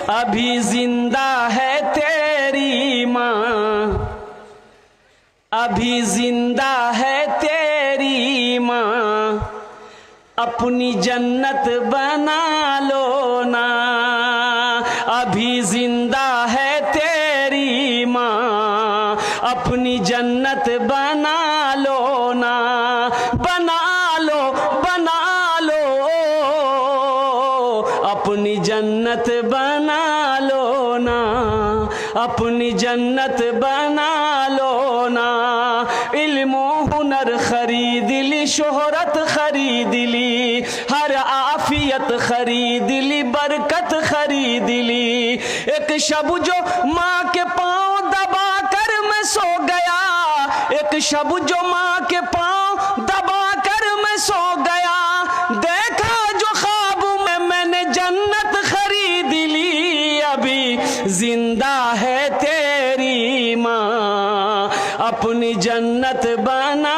अभी जिंदा है तेरी माँ, अभी जिंदा है तेरी माँ, अपनी जन्नत बना लो ना। अभी जिंदा है तेरी माँ, अपनी जन्नत बना लो ना। बना लो, बना लो, अपनी जन्नत बना लो ना, अपनी जन्नत बना लो ना। इल्म हुनर खरीद ली, शोहरत खरीद ली, हर आफियत खरीद ली, बरकत खरीद ली। एक शब जो माँ के पाँव दबा कर मैं सो गया, एक शब जो माँ के पाँव दबा कर मैं सो गया, देखा जो ख्वाब में मैंने जन्नत खरीद ली। अभी जिंदा है तेरी माँ, अपनी जन्नत बना